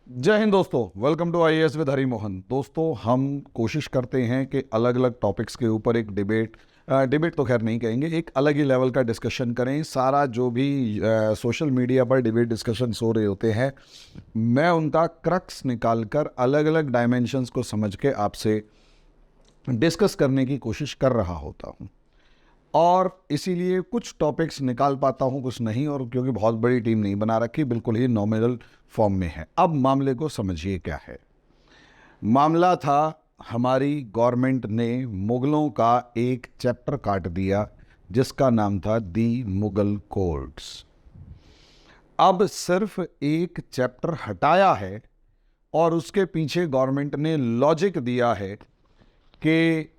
जय हिंद दोस्तों, welcome to IAS with Hari Mohan. दोस्तों, हम कोशिश करते हैं कि अलग अलग टॉपिक्स के ऊपर एक डिबेट तो खैर नहीं कहेंगे, एक अलग ही लेवल का डिस्कशन करें। सारा जो भी सोशल मीडिया पर डिबेट डिस्कशंस हो रहे होते हैं, मैं उनका क्रक्स निकाल कर अलग अलग डायमेंशंस को समझ के आपसे डिस्कस करने की कोशिश कर रहा होता हूँ। और इसीलिए कुछ टॉपिक्स निकाल पाता हूँ, कुछ नहीं, और क्योंकि बहुत बड़ी टीम नहीं बना रखी, बिल्कुल ही नॉमिनल फॉर्म में है। अब मामले को समझिए क्या है। मामला था, हमारी गवर्नमेंट ने मुगलों का एक चैप्टर काट दिया जिसका नाम था दी मुगल कोड्स। अब सिर्फ एक चैप्टर हटाया है और उसके पीछे गवर्नमेंट ने लॉजिक दिया है कि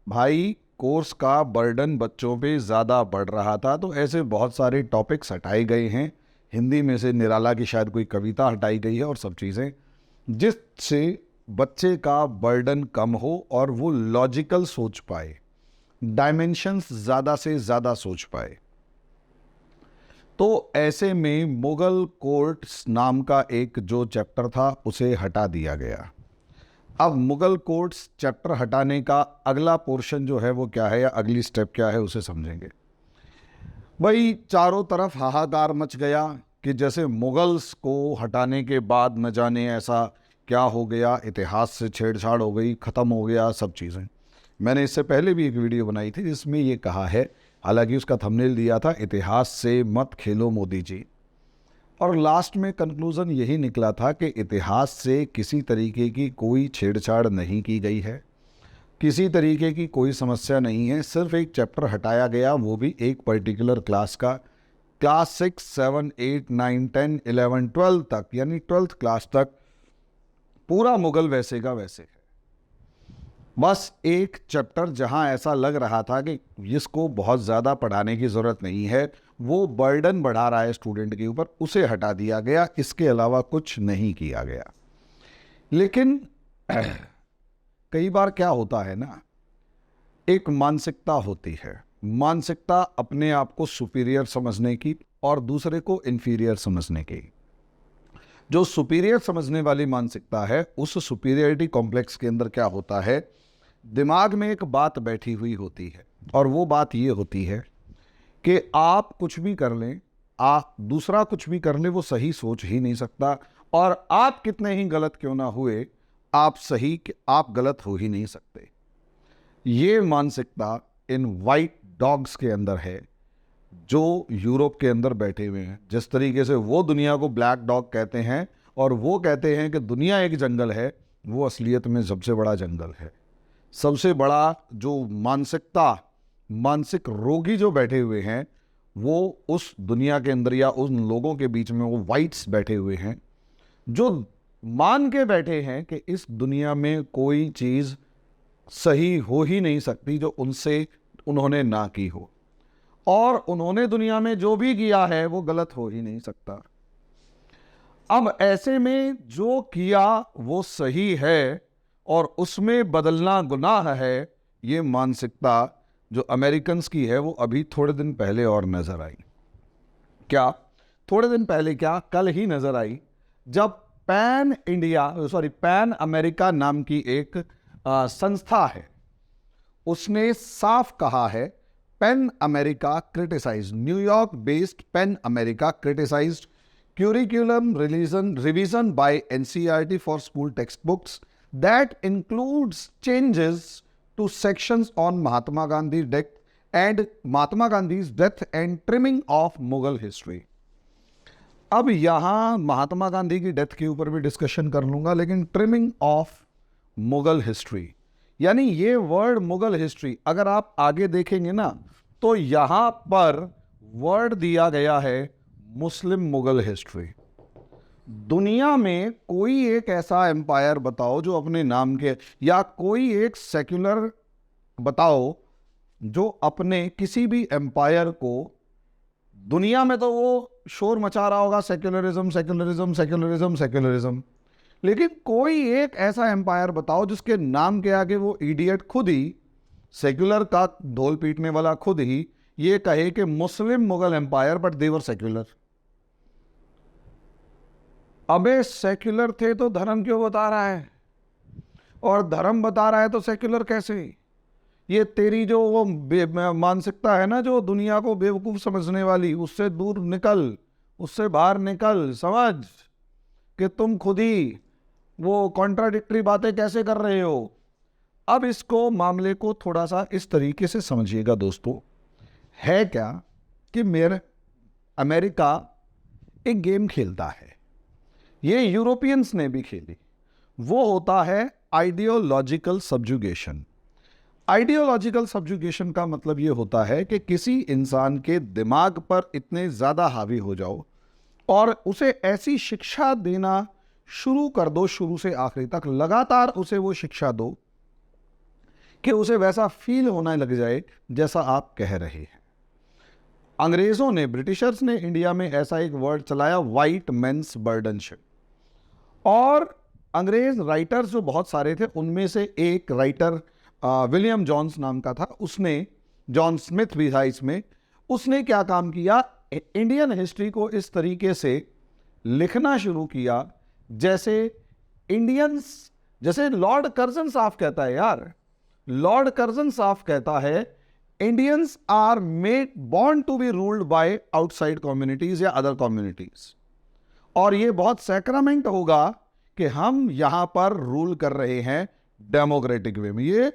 भाई कोर्स का बर्डन बच्चों पे ज़्यादा बढ़ रहा था, तो ऐसे बहुत सारे टॉपिक्स हटाए गए हैं। हिंदी में से निराला की शायद कोई कविता हटाई गई है और सब चीज़ें, जिससे बच्चे का बर्डन कम हो और वो लॉजिकल सोच पाए, डायमेंशंस ज़्यादा से ज़्यादा सोच पाए। तो ऐसे में मुगल कोर्ट्स नाम का एक जो चैप्टर था उसे हटा दिया गया। अब मुगल कोर्ट्स चैप्टर हटाने का अगला पोर्शन जो है वो क्या है, या अगली स्टेप क्या है, उसे समझेंगे। भाई चारों तरफ हाहाकार मच गया कि जैसे मुगल्स को हटाने के बाद न जाने ऐसा क्या हो गया, इतिहास से छेड़छाड़ हो गई, ख़त्म हो गया सब चीज़ें। मैंने इससे पहले भी एक वीडियो बनाई थी जिसमें ये कहा है, हालांकि उसका थंबनेल दिया था इतिहास से मत खेलो मोदी जी, और लास्ट में कंक्लूज़न यही निकला था कि इतिहास से किसी तरीके की कोई छेड़छाड़ नहीं की गई है, किसी तरीके की कोई समस्या नहीं है। सिर्फ एक चैप्टर हटाया गया, वो भी एक पर्टिकुलर क्लास का, क्लास 6, 7, 8, 9, 10, 11, 12 तक, यानी 12th क्लास तक पूरा मुगल वैसे का वैसे है। बस एक चैप्टर जहां ऐसा लग रहा था कि इसको बहुत ज़्यादा पढ़ाने की ज़रूरत नहीं है, वो बर्डन बढ़ा रहा है स्टूडेंट के ऊपर, उसे हटा दिया गया। इसके अलावा कुछ नहीं किया गया। लेकिन कई बार क्या होता है ना, एक मानसिकता होती है, मानसिकता अपने आप को सुपीरियर समझने की और दूसरे को इन्फीरियर समझने की। जो सुपीरियर समझने वाली मानसिकता है, उस सुपीरियरिटी कॉम्प्लेक्स के अंदर क्या होता है, दिमाग में एक बात बैठी हुई होती है, और वो बात ये होती है कि आप कुछ भी कर लें, आप दूसरा कुछ भी कर ले, वो सही सोच ही नहीं सकता, और आप कितने ही गलत क्यों ना हुए, आप सही कि आप गलत हो ही नहीं सकते। ये मानसिकता इन वाइट डॉग्स के अंदर है जो यूरोप के अंदर बैठे हुए हैं। जिस तरीके से वो दुनिया को ब्लैक डॉग कहते हैं और वो कहते हैं कि दुनिया एक जंगल है, वो असलियत में सबसे बड़ा जंगल है। सबसे बड़ा जो मानसिक रोगी जो बैठे हुए हैं, वो उस दुनिया के अंदर या उन लोगों के बीच में वो वाइट्स बैठे हुए हैं जो मान के बैठे हैं कि इस दुनिया में कोई चीज़ सही हो ही नहीं सकती जो उनसे उन्होंने ना की हो, और उन्होंने दुनिया में जो भी किया है वो गलत हो ही नहीं सकता। अब ऐसे में जो किया वो सही है और उसमें बदलना गुनाह है, ये मानसिकता जो अमेरिकन्स की है वो अभी थोड़े दिन पहले और नजर आई। क्या थोड़े दिन पहले, क्या कल ही नजर आई, जब पैन अमेरिका नाम की एक संस्था है, उसने साफ कहा है, PEN America criticise, New York based PEN America criticised curriculum revision by NCERT for school textbooks that includes changes to sections on Mahatma Gandhi's death and trimming of Mughal history. अब यहां महात्मा गांधी की डेथ के ऊपर भी डिस्कशन कर लूंगा, लेकिन trimming of Mughal history, यानी ये वर्ड मुगल हिस्ट्री, अगर आप आगे देखेंगे ना तो यहां पर वर्ड दिया गया है मुस्लिम मुगल हिस्ट्री। दुनिया में कोई एक ऐसा एम्पायर बताओ जो अपने नाम के, या कोई एक सेक्युलर बताओ जो अपने किसी भी एम्पायर को, दुनिया में तो वो शोर मचा रहा होगा सेक्युलरिज्म सेक्युलरिज्म सेक्युलरिज्म सेक्युलरिज्म, लेकिन कोई एक ऐसा एम्पायर बताओ जिसके नाम के आगे वो इडियट खुद ही, सेक्युलर का ढोल पीटने वाला खुद ही, ये कहे कि Muslim Mughal empire but they were secular. अबे सेक्युलर थे तो धर्म क्यों बता रहा है, और धर्म बता रहा है तो सेक्युलर कैसे? ये तेरी जो वो मानसिकता है ना, जो दुनिया को बेवकूफ समझने वाली, उससे दूर निकल, उससे बाहर निकल। समझ कि तुम खुद ही वो कॉन्ट्राडिक्टरी बातें कैसे कर रहे हो। अब इसको मामले को थोड़ा सा इस तरीके से समझिएगा दोस्तों। है क्या कि मेरे अमेरिका एक गेम खेलता है, ये यूरोपियंस ने भी खेली, वो होता है आइडियोलॉजिकल सब्जुगेशन। आइडियोलॉजिकल सब्जुगेशन का मतलब ये होता है कि किसी इंसान के दिमाग पर इतने ज़्यादा हावी हो जाओ और उसे ऐसी शिक्षा देना शुरू कर दो, शुरू से आखिरी तक लगातार उसे वो शिक्षा दो कि उसे वैसा फील होने लग जाए जैसा आप कह रहे हैं। अंग्रेज़ों ने, ब्रिटिशर्स ने इंडिया में ऐसा एक वर्ड चलाया, वाइट मेंस बर्डनशिप। और अंग्रेज राइटर्स जो बहुत सारे थे, उनमें से एक राइटर विलियम जॉन्स नाम का था, उसने, जॉन स्मिथ भी था इसमें, उसने क्या काम किया, इंडियन हिस्ट्री को इस तरीके से लिखना शुरू किया जैसे इंडियंस, जैसे लॉर्ड कर्जन साफ कहता है यार, लॉर्ड कर्जन साफ कहता है Indians are made born to be ruled by outside communities या अदर कम्युनिटीज, और ये बहुत सैक्रामेंट होगा कि हम यहां पर रूल कर रहे हैं डेमोक्रेटिक वे में। ये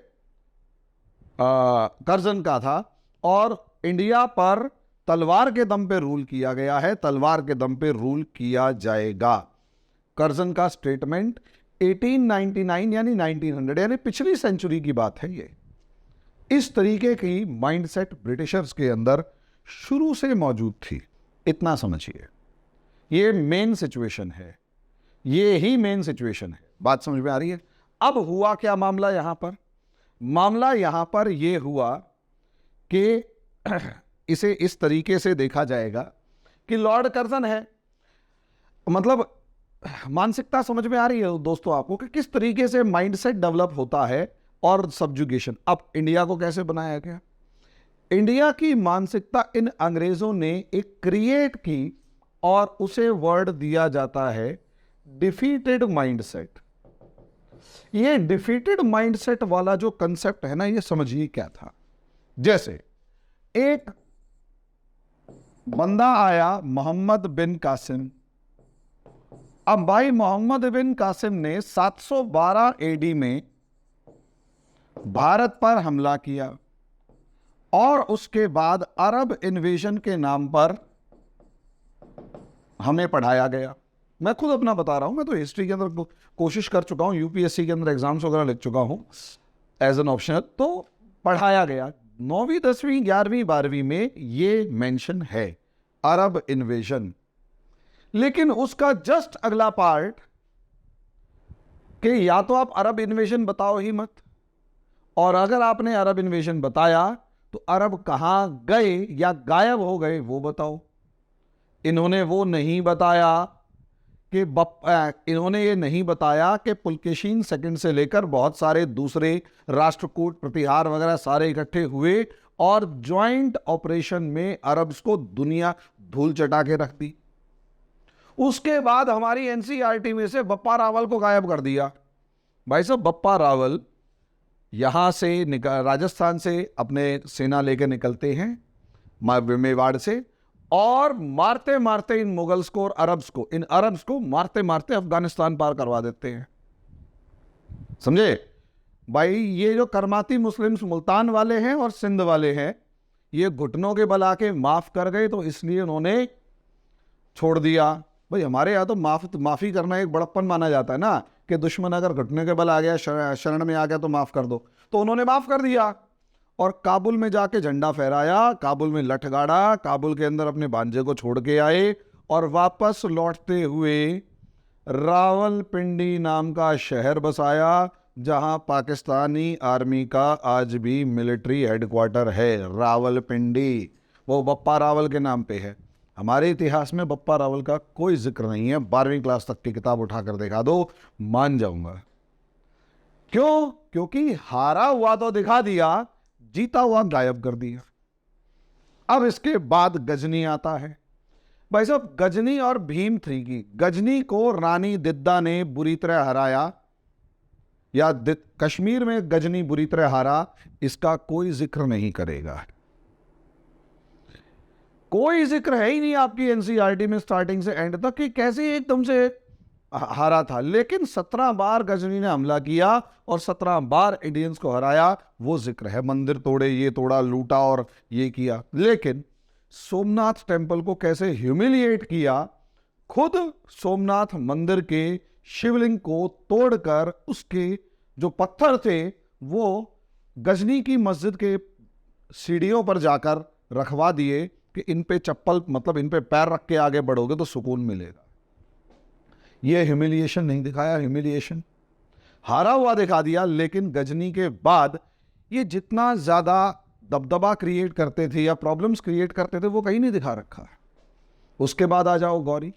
कर्जन का था, और इंडिया पर तलवार के दम पे रूल किया गया है, तलवार के दम पे रूल किया जाएगा। कर्जन का स्टेटमेंट 1899 यानी 1900 यानी पिछली सेंचुरी की बात है ये। इस तरीके की माइंडसेट ब्रिटिशर्स के अंदर शुरू से मौजूद थी, इतना समझिए। ये मेन सिचुएशन है, ये ही मेन सिचुएशन है। बात समझ में आ रही है? अब हुआ क्या मामला यहां पर? मामला यहां पर यह हुआ कि इसे इस तरीके से देखा जाएगा कि लॉर्ड कर्जन है, मतलब मानसिकता समझ में आ रही है दोस्तों आपको कि किस तरीके से माइंडसेट डेवलप होता है और सब्जुगेशन। अब इंडिया को कैसे बनाया गया? इंडिया की मानसिकता इन अंग्रेजों ने एक क्रिएट की और उसे वर्ड दिया जाता है डिफीटेड माइंडसेट। ये डिफीटेड माइंडसेट वाला जो कंसेप्ट है ना, ये समझिए क्या था। जैसे एक बंदा आया, मोहम्मद बिन कासिम। अब भाई मोहम्मद बिन कासिम ने 712 एडी में भारत पर हमला किया, और उसके बाद अरब इन्वेजन के नाम पर हमें पढ़ाया गया। मैं खुद अपना बता रहा हूं, मैं तो हिस्ट्री के अंदर कोशिश कर चुका हूं, यूपीएससी के अंदर एग्जाम्स वगैरह लिख चुका हूं एज एन ऑप्शनल। तो पढ़ाया गया 9वीं 10वीं 11वीं 12वीं में ये मेंशन है, अरब इन्वेजन। लेकिन उसका जस्ट अगला पार्ट कि या तो आप अरब इन्वेजन बताओ ही मत, और अगर आपने अरब इन्वेजन बताया तो अरब कहां गए या गायब हो गए वो बताओ। इन्होंने वो नहीं बताया कि इन्होंने ये नहीं बताया कि पुलकेशिन सेकंड से लेकर बहुत सारे दूसरे राष्ट्रकूट प्रतिहार वगैरह सारे इकट्ठे हुए और ज्वाइंट ऑपरेशन में अरब्स को दुनिया धूल चटा के रख दी। उसके बाद हमारी एनसीईआरटी में से बप्पा रावल को गायब कर दिया। भाई साहब, बप्पा रावल यहां से राजस्थान से अपने सेना लेकर निकलते हैं मेवाड़ से, और मारते मारते इन मुगल्स को और इन अरब्स को मारते मारते अफगानिस्तान पार करवा देते हैं। समझे भाई? ये जो करमाती मुस्लिम्स मुल्तान वाले हैं और सिंध वाले हैं, ये घुटनों के बल आके माफ कर गए, तो इसलिए उन्होंने छोड़ दिया। भाई हमारे यहाँ तो माफी करना एक बड़प्पन माना जाता है ना, कि दुश्मन अगर घुटने के बल आ गया, शरण में आ गया तो माफ कर दो। तो उन्होंने माफ कर दिया और काबुल में जाके झंडा फहराया, काबुल में लठ गाड़ा, काबुल के अंदर अपने भांजे को छोड़ के आए, और वापस लौटते हुए रावलपिंडी नाम का शहर बसाया, जहां पाकिस्तानी आर्मी का आज भी मिलिट्री हेडक्वार्टर है, रावलपिंडी। वो बप्पा रावल के नाम पे है। हमारे इतिहास में बप्पा रावल का कोई जिक्र नहीं है। 12वीं क्लास तक की किताब उठाकर दिखा दो, मान जाऊंगा। क्यों? क्योंकि हारा हुआ तो दिखा दिया, जीता हुआ गायब कर दिया। अब इसके बाद गजनी आता है। भाई साहब, गजनी और भीम 3 की, गजनी को रानी दिद्दा ने बुरी तरह हराया, या कश्मीर में गजनी बुरी तरह हारा, इसका कोई जिक्र नहीं करेगा। कोई जिक्र है ही नहीं आपकी एनसीईआरटी में स्टार्टिंग से एंड तक कि कैसे एकदम से हारा था। लेकिन 17 बार गजनी ने हमला किया और 17 बार इंडियंस को हराया, वो जिक्र है। मंदिर तोड़े, ये तोड़ा, लूटा और ये किया। लेकिन सोमनाथ टेम्पल को कैसे ह्यूमिलिएट किया, खुद सोमनाथ मंदिर के शिवलिंग को तोड़कर उसके जो पत्थर थे वो गजनी की मस्जिद के सीढ़ियों पर जाकर रखवा दिए कि इन पे चप्पल, मतलब इन पे पैर रख के आगे बढ़ोगे तो सुकून मिलेगा। ये ह्यूमिलिएशन नहीं दिखाया, ह्यूमिलिएशन हारा हुआ दिखा दिया। लेकिन गजनी के बाद ये जितना ज्यादा दबदबा क्रिएट करते थे या प्रॉब्लम्स क्रिएट करते थे वो कहीं नहीं दिखा रखा। उसके बाद आ जाओ गौरी।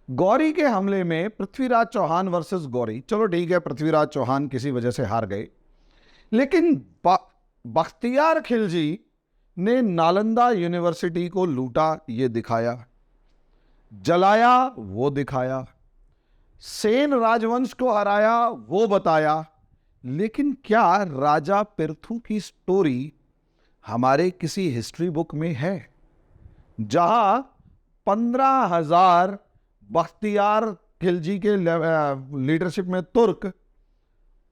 गौरी के हमले में पृथ्वीराज चौहान वर्सेस गौरी, चलो ठीक है, पृथ्वीराज चौहान किसी वजह से हार गए, लेकिन बख्तियार खिलजी ने नालंदा यूनिवर्सिटी को लूटा, ये दिखाया, जलाया वो दिखाया, सेन राजवंश को हराया वो बताया। लेकिन क्या राजा पिर्थू की स्टोरी हमारे किसी हिस्ट्री बुक में है, जहां 15,000 बख्तियार खिलजी के लीडरशिप में तुर्क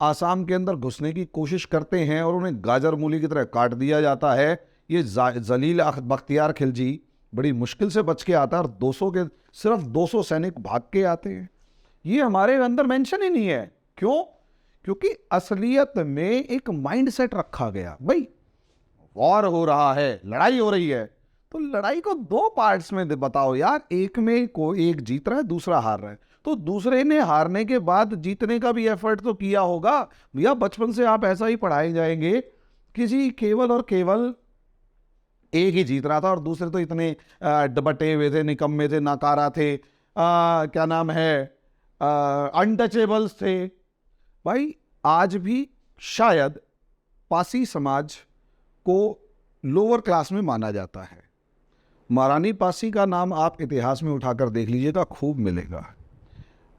आसाम के अंदर घुसने की कोशिश करते हैं और उन्हें गाजर मूली की तरह काट दिया जाता है। ये जलील बख्तियार खिलजी बड़ी मुश्किल से बच के आता है और 200 के सिर्फ 200 सैनिक भाग के आते हैं। ये हमारे अंदर मेंशन ही नहीं है। क्यों? क्योंकि असलियत में एक माइंडसेट रखा गया, भाई वॉर हो रहा है, लड़ाई हो रही है, तो लड़ाई को 2 पार्ट्स में बताओ यार। एक में एक जीत रहा है, दूसरा हार रहा है, तो दूसरे ने हारने के बाद जीतने का भी एफर्ट तो किया होगा। भैया बचपन से आप ऐसा ही पढ़ाए जाएंगे कि जी केवल और केवल एक ही जीत रहा था और दूसरे तो इतने बटे हुए थे, निकम्मे थे, नाकारा थे, क्या नाम है, अनटचेबल्स थे। भाई आज भी शायद पासी समाज को लोअर क्लास में माना जाता है। महारानी पासी का नाम आप इतिहास में उठाकर देख लीजिएगा, खूब मिलेगा।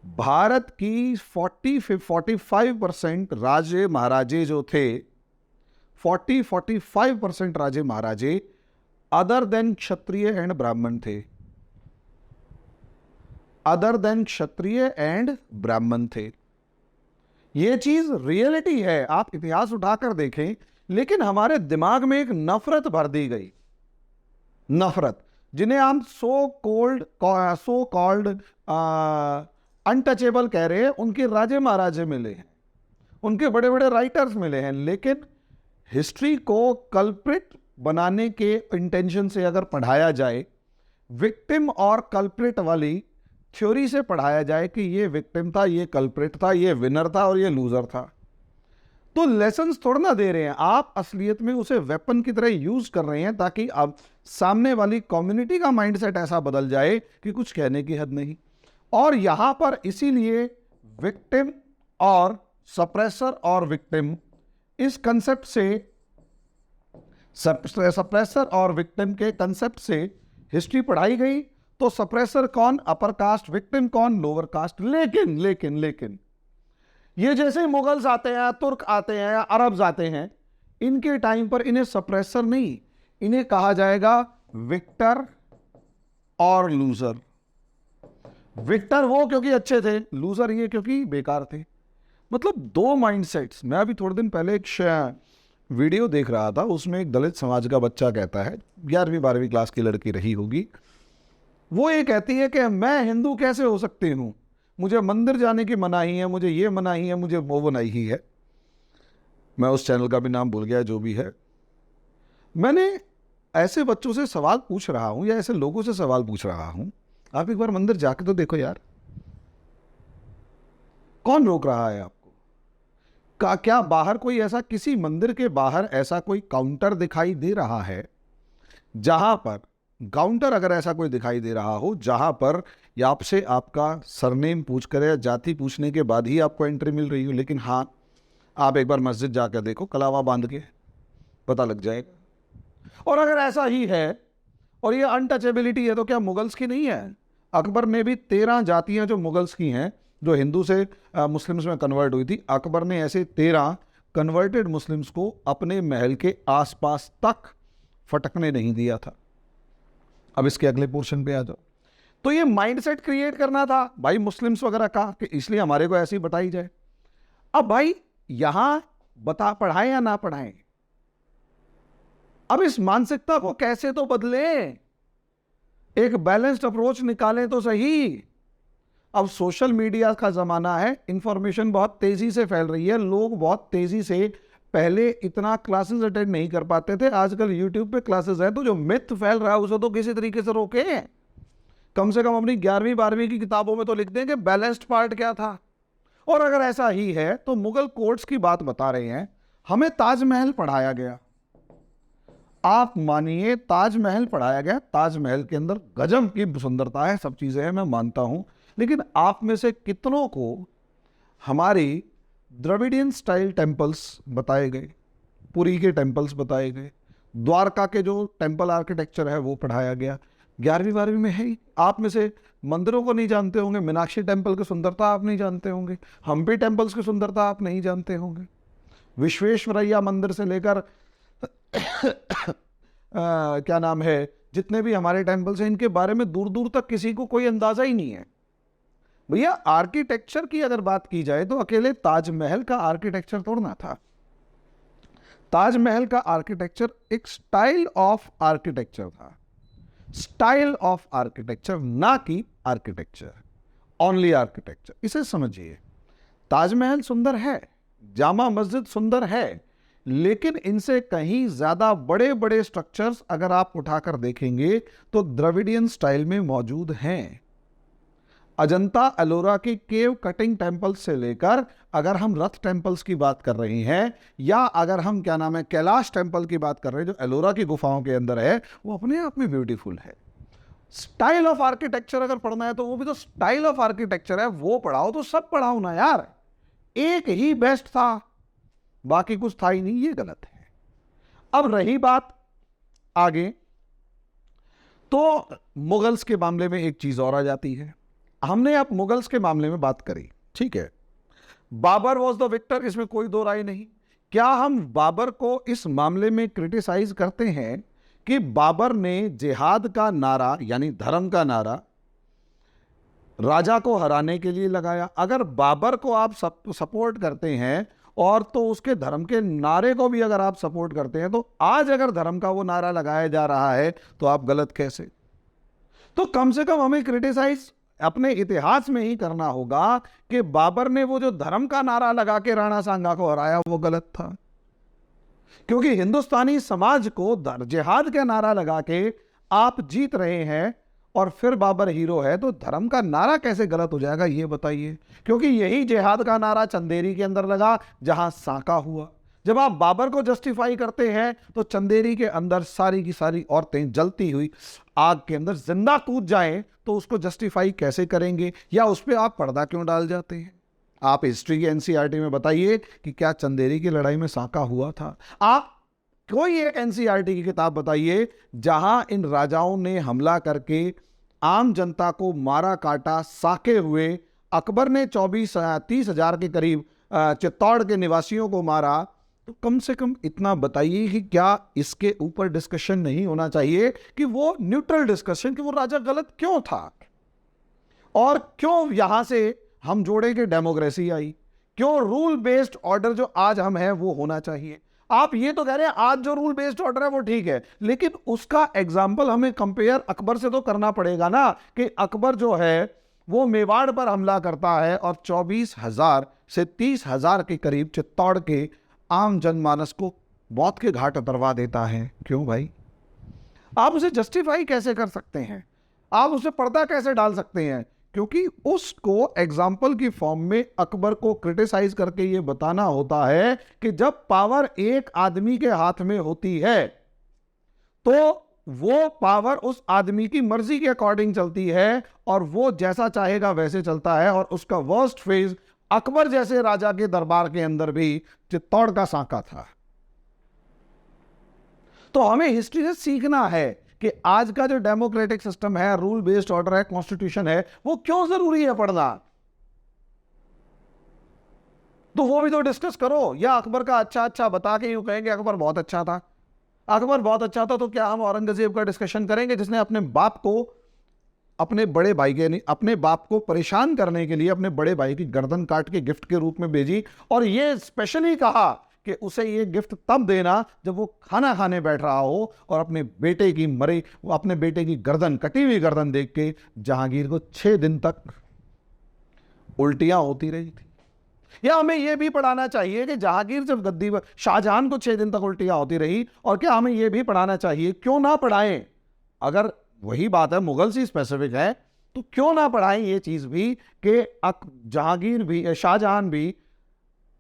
भारत की 45% राजे महाराजे जो थे, 45% राजे महाराजे अदर देन क्षत्रिय एंड ब्राह्मण थे, अदर देन क्षत्रिय एंड ब्राह्मण थे। ये चीज रियलिटी है, आप इतिहास उठाकर देखें। लेकिन हमारे दिमाग में एक नफरत भर दी गई, नफरत, जिन्हें हम सो कॉल्ड अनटचेबल कह रहे हैं। उनके राजे महाराजे मिले हैं, उनके बड़े बड़े राइटर्स मिले हैं, लेकिन हिस्ट्री को कल्प्रिट बनाने के इंटेंशन से अगर पढ़ाया जाए, विक्टिम और कल्प्रिट वाली थ्योरी से पढ़ाया जाए कि ये विक्टिम था, ये कल्प्रिट था, ये विनर था और ये लूजर था, तो लेसन्स थोड़ा ना दे रहे हैं आप, असलियत में उसे वेपन की तरह यूज कर रहे हैं ताकि अब सामने वाली कम्युनिटी का माइंडसेट ऐसा बदल जाए कि कुछ कहने की हद नहीं। और यहां पर इसीलिए विक्टिम और सप्रेसर और विक्टिम, इस कंसेप्ट से, सप्रेसर और विक्टिम के कंसेप्ट से हिस्ट्री पढ़ाई गई। तो सप्रेसर कौन? अपर कास्ट, विक्टिम कौन? Lower caste. लेकिन लेकिन लेकिन ये जैसे मुगल्स आते हैं, तुर्क आते हैं या अरब्स आते हैं, इनके टाइम पर इन्हें सप्रेसर नहीं, इन्हें कहा जाएगा विक्टर और लूजर। विक्टर वो क्योंकि अच्छे थे, लूजर ये क्योंकि बेकार थे। मतलब 2 माइंडसेट्स। मैं अभी थोड़े दिन पहले एक वीडियो देख रहा था, उसमें एक दलित समाज का बच्चा कहता है, 11वीं 12वीं क्लास की लड़की रही होगी, वो ये कहती है कि मैं हिंदू कैसे हो सकती हूँ, मुझे मंदिर जाने की मनाही है, मुझे ये मनाही है, मुझे वो मनाही ही है। मैं उस चैनल का भी नाम भूल गया, जो भी है। मैंने ऐसे बच्चों से सवाल पूछ रहा हूं या ऐसे लोगों से सवाल पूछ रहा हूं, आप एक बार मंदिर जाके तो देखो यार, कौन रोक रहा है आपको? क्या बाहर कोई ऐसा, किसी मंदिर के बाहर ऐसा कोई काउंटर दिखाई दे रहा है जहां पर, काउंटर अगर ऐसा कोई दिखाई दे रहा हो जहां पर या आपसे आपका सरनेम पूछकर या जाति पूछने के बाद ही आपको एंट्री मिल रही हो? लेकिन हाँ, आप एक बार मस्जिद जाकर देखो, कलावा बांध के, पता लग जाएगा। और अगर ऐसा ही है और ये अनटचेबिलिटी है तो क्या मुगल्स की नहीं है? अकबर में भी 13 जातियां जो मुगल्स की हैं, जो हिंदू से मुस्लिम्स में कन्वर्ट हुई थी, अकबर ने ऐसे 13 कन्वर्टेड मुस्लिम्स को अपने महल के आसपास तक फटकने नहीं दिया था। अब इसके अगले पोर्शन पे आ जाओ। तो ये माइंडसेट क्रिएट करना था भाई मुस्लिम्स वगैरह का, कि इसलिए हमारे को ऐसे ही बताई जाए। अब भाई यहां बता पढ़ाएं या ना पढ़ाएं, अब इस मानसिकता को कैसे तो बदलें, एक बैलेंस्ड अप्रोच निकालें तो सही। अब सोशल मीडिया का जमाना है, इंफॉर्मेशन बहुत तेजी से फैल रही है, लोग बहुत तेजी से, पहले इतना क्लासेस अटेंड नहीं कर पाते थे, आजकल यूट्यूब पे क्लासेस हैं, तो जो मिथ फैल रहा है उसे तो किसी तरीके से रोके। कम से कम अपनी 11वीं 12वीं की किताबों में तो लिख दें कि बैलेंस्ड पार्ट क्या था। और अगर ऐसा ही है तो मुगल कोर्ट्स की बात बता रहे हैं, हमें ताजमहल पढ़ाया गया, आप मानिए ताजमहल पढ़ाया गया, ताजमहल के अंदर गजब की सुंदरता है, सब चीजें हैं, मैं मानता हूं, लेकिन आप में से कितनों को हमारी द्रविडियन स्टाइल टेम्पल्स बताए गए, पुरी के टेम्पल्स बताए गए, द्वारका के जो टेम्पल आर्किटेक्चर है वो पढ़ाया गया? 11वीं 12वीं में है ही। आप में से मंदिरों को नहीं जानते होंगे, मीनाक्षी टेम्पल की सुंदरता आप नहीं जानते होंगे, हम्पी टेम्पल्स की सुंदरता आप नहीं जानते होंगे, विश्वेश्वरैया मंदिर से लेकर क्या नाम है, जितने भी हमारे टेम्पल्स हैं, इनके बारे में दूर दूर तक किसी को कोई अंदाजा ही नहीं है। भैया आर्किटेक्चर की अगर बात की जाए तो अकेले ताजमहल का आर्किटेक्चर तोड़ना था। ताजमहल का आर्किटेक्चर एक स्टाइल ऑफ आर्किटेक्चर था, स्टाइल ऑफ आर्किटेक्चर, ना कि आर्किटेक्चर, ओनली आर्किटेक्चर। इसे समझिए, ताजमहल सुंदर है, जामा मस्जिद सुंदर है, लेकिन इनसे कहीं ज्यादा बड़े बड़े स्ट्रक्चर्स अगर आप उठाकर देखेंगे तो द्रविडियन स्टाइल में मौजूद हैं। अजंता एलोरा के केव कटिंग टेम्पल्स से लेकर, अगर हम रथ टेम्पल्स की बात कर रहे हैं, या अगर हम क्या नाम है कैलाश टेम्पल की बात कर रहे हैं जो एलोरा की गुफाओं के अंदर है, वो अपने आप में ब्यूटीफुल है। स्टाइल ऑफ आर्किटेक्चर अगर पढ़ना है तो वो भी तो स्टाइल ऑफ आर्किटेक्चर है, वो पढ़ाओ तो सब पढ़ाओ ना यार, एक ही बेस्ट था, बाकी कुछ था ही नहीं, ये गलत है। अब रही बात आगे, तो मुगल्स के मामले में एक चीज और आ जाती है। हमने अब मुगल्स के मामले में बात करी, ठीक है, बाबर वॉज द विक्टर, इसमें कोई दो राय नहीं। क्या हम बाबर को इस मामले में क्रिटिसाइज करते हैं कि बाबर ने जिहाद का नारा, यानी धर्म का नारा, राजा को हराने के लिए लगाया? अगर बाबर को आप सपोर्ट करते हैं और तो उसके धर्म के नारे को भी अगर आप सपोर्ट करते हैं, तो आज अगर धर्म का वो नारा लगाया जा रहा है तो आप गलत कैसे? तो कम से कम हमें क्रिटिसाइज अपने इतिहास में ही करना होगा कि बाबर ने वो जो धर्म का नारा लगा के राणा सांगा को हराया वो गलत था, क्योंकि हिंदुस्तानी समाज को जिहाद का नारा लगा के आप जीत रहे हैं और फिर बाबर हीरो है, तो धर्म का नारा कैसे गलत हो जाएगा ये बताइए? क्योंकि यही जिहाद का नारा चंदेरी के अंदर लगा जहां सांका हुआ। जब आप बाबर को जस्टिफाई करते हैं तो चंदेरी के अंदर सारी की सारी औरतें जलती हुई आग के अंदर जिंदा कूद जाएं तो उसको जस्टिफाई कैसे करेंगे, या उस पर आप पर्दा क्यों डाल जाते हैं? आप हिस्ट्री के एनसीईआरटी में बताइए कि क्या चंदेरी की लड़ाई में सांका हुआ था? आप कोई एक एनसीईआरटी की किताब बताइए जहां इन राजाओं ने हमला करके आम जनता को मारा काटा, साके हुए। अकबर ने 30 हजार के करीब चित्तौड़ के निवासियों को मारा, तो कम से कम इतना बताइए कि क्या इसके ऊपर डिस्कशन नहीं होना चाहिए कि वो न्यूट्रल डिस्कशन, कि वो राजा गलत क्यों था और क्यों यहां से हम जोड़े कि डेमोक्रेसी आई, क्यों रूल बेस्ड ऑर्डर जो आज हम हैं वो होना चाहिए। आप ये तो कह रहे हैं आज जो रूल बेस्ड ऑर्डर है वो ठीक है, लेकिन उसका एग्जाम्पल हमें कंपेयर अकबर से तो करना पड़ेगा ना, कि अकबर जो है वो मेवाड़ पर हमला करता है और 24,000 से 30,000 के करीब चित्तौड़ के आम जनमानस को मौत के घाट उतरवा देता है। क्यों भाई? आप उसे जस्टिफाई कैसे कर सकते हैं? आप उसे पर्दा कैसे डाल सकते हैं? क्योंकि उसको एग्जाम्पल की फॉर्म में अकबर को क्रिटिसाइज करके ये बताना होता है कि जब पावर एक आदमी के हाथ में होती है तो वो पावर उस आदमी की मर्जी के अकॉर्डिंग चलती है और वो जैसा चाहेगा वैसे चलता है। और उसका वर्स्ट फेज अकबर जैसे राजा के दरबार के अंदर भी चित्तौड़ का सांका था। तो हमें हिस्ट्री से सीखना है कि आज का जो डेमोक्रेटिक सिस्टम है, रूल बेस्ड ऑर्डर है, कॉन्स्टिट्यूशन है, वो क्यों जरूरी है पढ़ना। तो वो भी तो डिस्कस करो। या अकबर का अच्छा अच्छा बता के यूं कहेंगे अकबर बहुत अच्छा था, अकबर बहुत अच्छा था, तो क्या हम औरंगजेब का डिस्कशन करेंगे जिसने अपने बाप को, अपने बड़े भाई के नहीं, अपने बाप को परेशान करने के लिए अपने बड़े भाई की गर्दन काट के गिफ्ट के रूप में भेजी, और ये स्पेशली कहा कि उसे ये गिफ्ट तब देना जब वो खाना खाने बैठ रहा हो और अपने बेटे की मरे, अपने बेटे की गर्दन, कटी हुई गर्दन देख के जहांगीर को 6 दिन तक उल्टियां होती रही थी। या हमें यह भी पढ़ाना चाहिए कि जहांगीर जब गद्दी पर, शाहजहां को 6 दिन तक उल्टियां होती रही, और क्या हमें यह भी पढ़ाना चाहिए, क्यों ना पढ़ाएं, अगर वही बात है मुगल से स्पेसिफिक है तो क्यों ना पढ़ाएं ये चीज भी कि जहांगीर भी, शाहजहां भी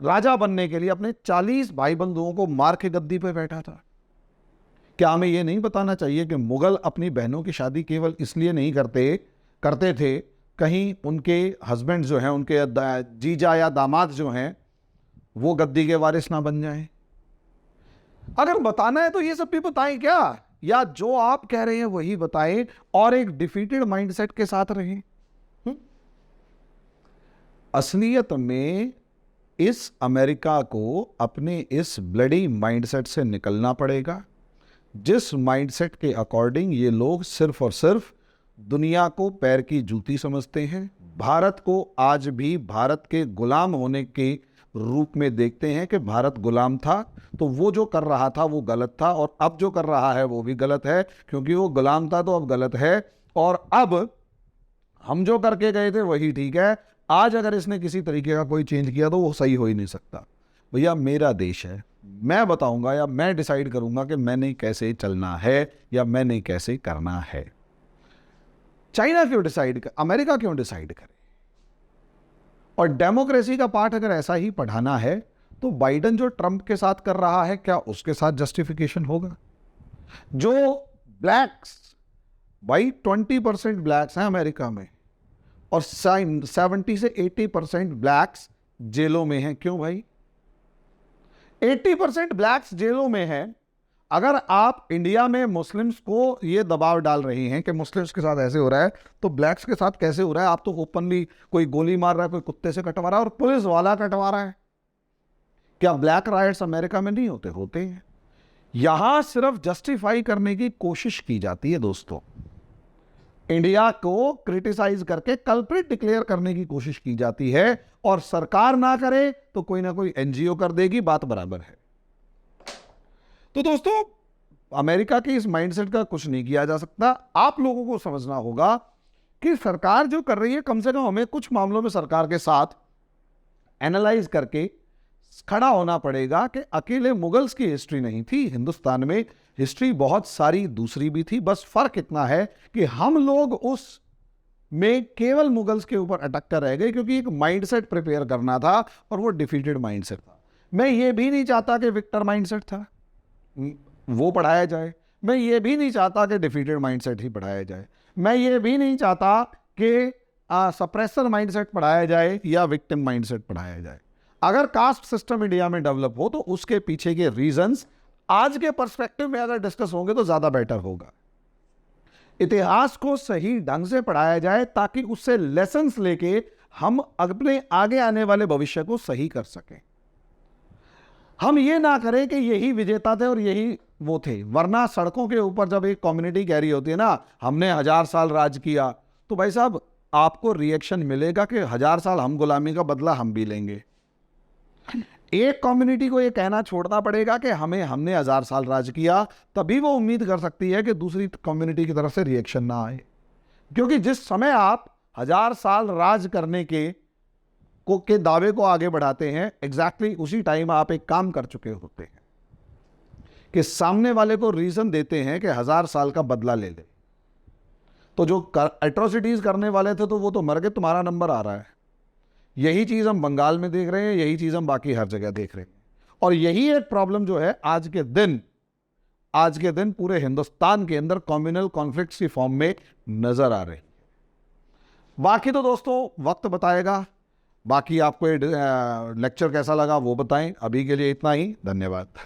राजा बनने के लिए अपने 40 भाई बंधुओं को मार के गद्दी पर बैठा था। क्या हमें यह नहीं बताना चाहिए कि मुगल अपनी बहनों की शादी केवल इसलिए नहीं करते थे कहीं उनके हस्बैंड जो हैं, उनके जीजा या दामाद जो हैं, वो गद्दी के वारिस ना बन जाएं। अगर बताना है तो ये सब भी बताएं क्या, या जो आप कह रहे हैं वही बताएं और एक डिफीटेड माइंडसेट के साथ रहें। असलियत में इस अमेरिका को अपने इस ब्लडी माइंडसेट से निकलना पड़ेगा, जिस माइंडसेट के अकॉर्डिंग ये लोग सिर्फ और सिर्फ दुनिया को पैर की जूती समझते हैं, भारत को आज भी भारत के गुलाम होने के रूप में देखते हैं कि भारत गुलाम था तो वो जो कर रहा था वो गलत था, और अब जो कर रहा है वो भी गलत है, क्योंकि वो गुलाम था तो अब गलत है, और अब हम जो करके गए थे वही ठीक है। आज अगर इसने किसी तरीके का कोई चेंज किया तो वो सही हो ही नहीं सकता। भैया मेरा देश है, मैं बताऊंगा या मैं डिसाइड करूंगा कि मैंने कैसे चलना है या मैंने कैसे करना है। चाइना क्यों डिसाइड कर, अमेरिका क्यों डिसाइड करे। और डेमोक्रेसी का पाठ अगर ऐसा ही पढ़ाना है तो बाइडेन जो ट्रंप के साथ कर रहा है, क्या उसके साथ जस्टिफिकेशन होगा। जो ब्लैक्स, भाई 20% ब्लैक्स हैं अमेरिका में और 70 से 80% ब्लैक्स जेलों में हैं। क्यों भाई 80% ब्लैक्स जेलों में हैं। अगर आप इंडिया में मुस्लिम्स को ये दबाव डाल रही हैं कि मुस्लिम्स के साथ ऐसे हो रहा है, तो ब्लैक्स के साथ कैसे हो रहा है। आप तो ओपनली कोई गोली मार रहा है, कोई कुत्ते से कटवा रहा है और पुलिस वाला कटवा रहा है। क्या ब्लैक राइट्स अमेरिका में नहीं होते? होते हैं। यहां सिर्फ जस्टिफाई करने की कोशिश की जाती है दोस्तों, इंडिया को क्रिटिसाइज करके कल्प्रिट डिक्लेयर करने की कोशिश की जाती है, और सरकार ना करे तो कोई ना कोई एनजीओ कर देगी, बात बराबर है। तो दोस्तों अमेरिका के इस माइंडसेट का कुछ नहीं किया जा सकता। आप लोगों को समझना होगा कि सरकार जो कर रही है, कम से कम हमें कुछ मामलों में सरकार के साथ एनालाइज करके खड़ा होना पड़ेगा कि अकेले मुगल्स की हिस्ट्री नहीं थी, हिंदुस्तान में हिस्ट्री बहुत सारी दूसरी भी थी। बस फर्क इतना है कि हम लोग उस में केवल मुगल्स के ऊपर अटक कर रह गए, क्योंकि एक माइंडसेट प्रिपेयर करना था और वो डिफीटेड माइंडसेट था। मैं ये भी नहीं चाहता कि विक्टर माइंडसेट था वो पढ़ाया जाए, मैं ये भी नहीं चाहता कि डिफीटेड माइंडसेट ही पढ़ाया जाए, मैं ये भी नहीं चाहता कि सप्रेसर माइंडसेट पढ़ाया जाए या विक्टिम माइंडसेट पढ़ाया जाए। अगर कास्ट सिस्टम इंडिया में डेवलप हो तो उसके पीछे के रीजंस आज के पर्सपेक्टिव में अगर डिस्कस होंगे तो ज्यादा बेटर होगा। इतिहास को सही ढंग से पढ़ाया जाए ताकि उससे लेसन्स लेके हम अपने आगे आने वाले भविष्य को सही कर सकें। हम ये ना करें कि यही विजेता थे और यही वो थे, वरना सड़कों के ऊपर जब एक कम्युनिटी कह रही होती है ना हमने 1000 साल राज किया, तो भाई साहब आपको रिएक्शन मिलेगा कि 1000 साल हम गुलामी का बदला हम भी लेंगे। एक कम्युनिटी को ये कहना छोड़ना पड़ेगा कि हमने 1000 साल राज किया, तभी वो उम्मीद कर सकती है कि दूसरी कम्युनिटी की तरफ से रिएक्शन ना आए। क्योंकि जिस समय आप 1000 साल राज करने के दावे को आगे बढ़ाते हैं, एग्जैक्टली उसी टाइम आप एक काम कर चुके होते हैं कि सामने वाले को रीजन देते हैं कि 1000 साल का बदला ले ले। तो जो एट्रोसिटीज करने वाले थे तो वो तो मर गए, तुम्हारा नंबर आ रहा है। यही चीज हम बंगाल में देख रहे हैं, यही चीज हम बाकी हर जगह देख रहे हैं, और यही एक प्रॉब्लम जो है आज के दिन पूरे हिंदुस्तान के अंदर कम्युनल कॉन्फ्लिक्ट्स की फॉर्म में नजर आ रही है। बाकी तो दोस्तों वक्त बताएगा। बाकी आपको ये लेक्चर कैसा लगा वो बताएं। अभी के लिए इतना ही, धन्यवाद।